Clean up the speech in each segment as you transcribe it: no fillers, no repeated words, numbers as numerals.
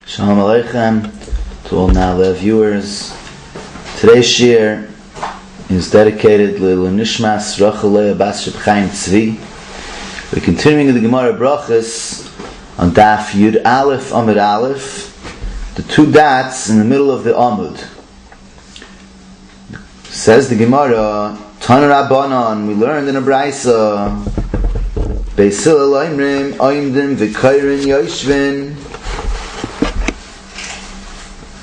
Shalom Aleichem to all now viewers. Today's shiur is dedicated to Nishmas Rachel Bas Reb Chaim Tzvi. We're continuing the Gemara Brachos on Daf Yud Aleph Amud Aleph, the two dots in the middle of the Amud. Says the Gemara, Tana Rabbanon, we learned in a Braisa, Beit Hillel Oimrim Oimdim V'Kairin Yoshvin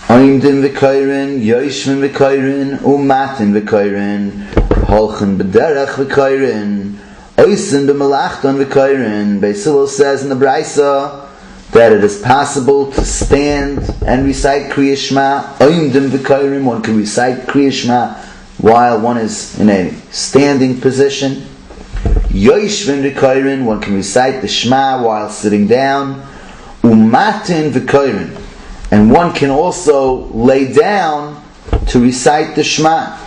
Oimdim v'kairin, yoishvin v'kairin, umatin v'kairin, holchen b'derech v'kairin, oisin b'malachton v'kairin. Beit Hillel says in the Braisa that it is possible to stand and recite Kriat Shema. Oimdim v'kairin, one can recite Kriat Shema while one is in a standing position. Yoishvin v'kairin, one can recite the Shema while sitting down. Umatin v'kairin, and one can also lay down to recite the Shema.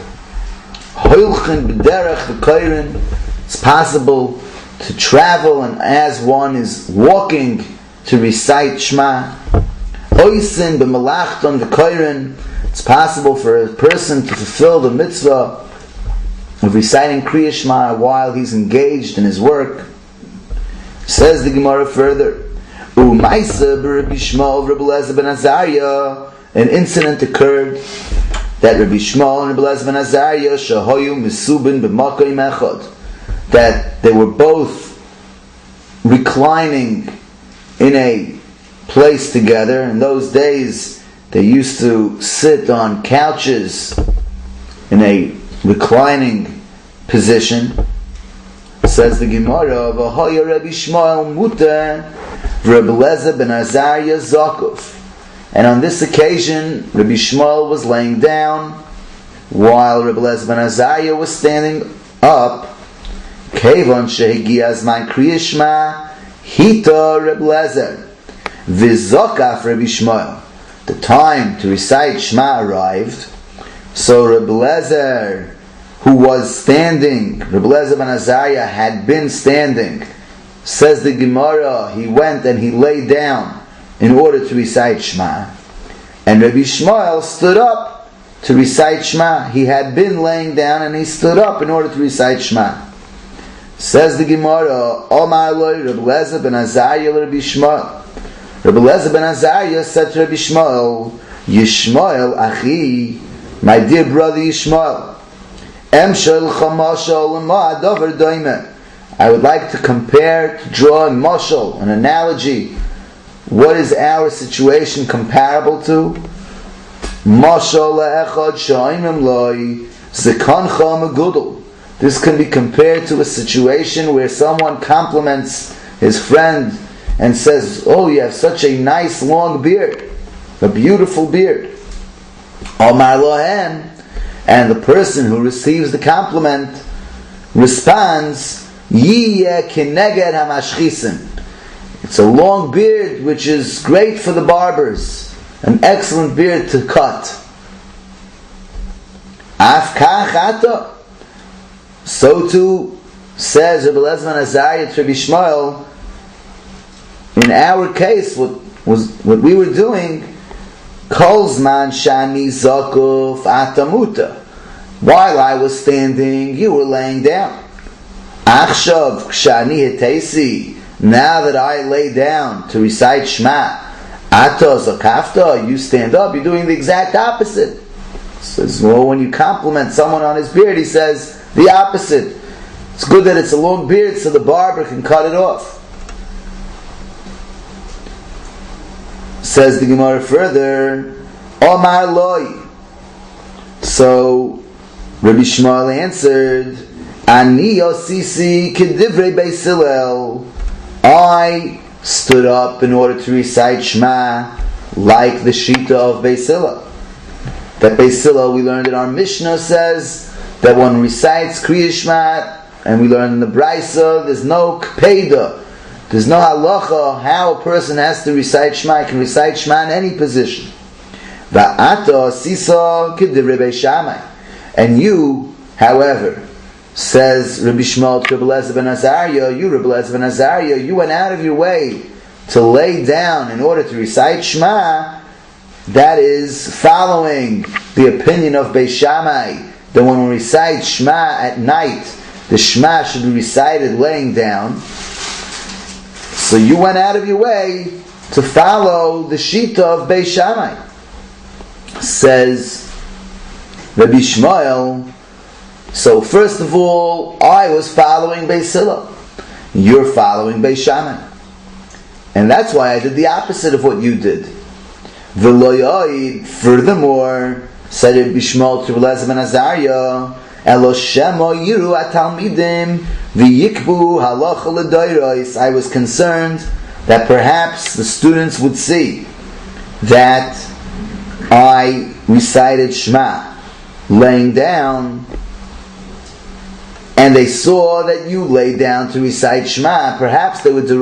It's possible to travel and as one is walking to recite Shema. It's possible for a person to fulfill the mitzvah of reciting Kriat Shema while he's engaged in his work. Says the Gemara further, an incident occurred that Rabbi Shmuel and Rabbi Eliezer ben Azariah shahoyu misubin b'makom echad, that they were both reclining in a place together. In those days they used to sit on couches in a reclining position. Says the Gemara, v'hoya Rabbi Shmuel muter Rabbi Eliezer ben Azariah zakuf. And on this occasion, Rabbi Shmuel was laying down, while Rabbi Eliezer ben Azariah was standing up. Kevon shehigia zman Kriat Shema, hita Rabbi Eliezer v'zokaf Rabbi Shmuel. The time to recite Shema arrived, so Rabbi Eliezer, who was standing, Rabbi Eliezer ben Azariah had been standing. Says the Gemara, he went and he lay down in order to recite Shema. And Rabbi Shmuel stood up to recite Shema. He had been laying down and he stood up in order to recite Shema. Says the Gemara, Omar Loi Rabbi Eliezer ben Azariah Rabbi Shmuel. Rabbi Eliezer ben Azariah said to Rabbi Shmuel, Yishmuel Achi, my dear brother Yishmuel, Emshel Chamashal Ma Dover Doime. I would like to compare, to draw a mashal, an analogy. What is our situation comparable to? Mashal le'echad sha'imim loi zekancha megudel. This can be compared to a situation where someone compliments his friend and says, "Oh, you have such a nice long beard, a beautiful beard." Omar lohem, and the person who receives the compliment responds, it's a long beard which is great for the barbers, an excellent beard to cut. So too says Rabbi Eliezer ben Azariah to Rabbi Shmuel, in our case what we were doing, Kolzman shani zakuf atamuta, while I was standing you were laying down. Achshav kshani hetesi, now that I lay down to recite Shema, Ato zakafta, you stand up, you're doing the exact opposite. Says, well, when you compliment someone on his beard, he says the opposite. It's good that it's a long beard so the barber can cut it off. Says the Gemara further, Omar Loi. So Rabbi Shmuel answered, Ani Yosisi Kedivrei Beit Hillel. I stood up in order to recite Shema like the Shita of Beit Hillel. That Beit Hillel, we learned in our Mishnah, says that one recites Kriat Shema, and we learned in the Braisa, there's no Kpeda, there's no halacha how a person has to recite Shema. He can recite Shema in any position. Va'ata Sisa Kedivrei Beit Shammai. And you, however, says Rabbi Shmuel to Rabbi Eliezer ben Azariah, you Rabbi Eliezer ben Azariah, you went out of your way to lay down in order to recite Shema, that is following the opinion of Beis Shammai, that when we recite Shema at night, the Shema should be recited laying down. So you went out of your way to follow the Shita of Beis Shammai. Says Rabbi Shmuel, so first of all, I was following Beit Hillel. You're following Beis Shammai. And that's why I did the opposite of what you did. Furthermore, said Rabbi Shmuel to Eliezer ben Azariah, Elo shemo yiru atalmidim v'yikbu halacha l'doros. I was concerned that perhaps the students would see that I recited Shema laying down, and they saw that you laid down to recite Shema. Perhaps they would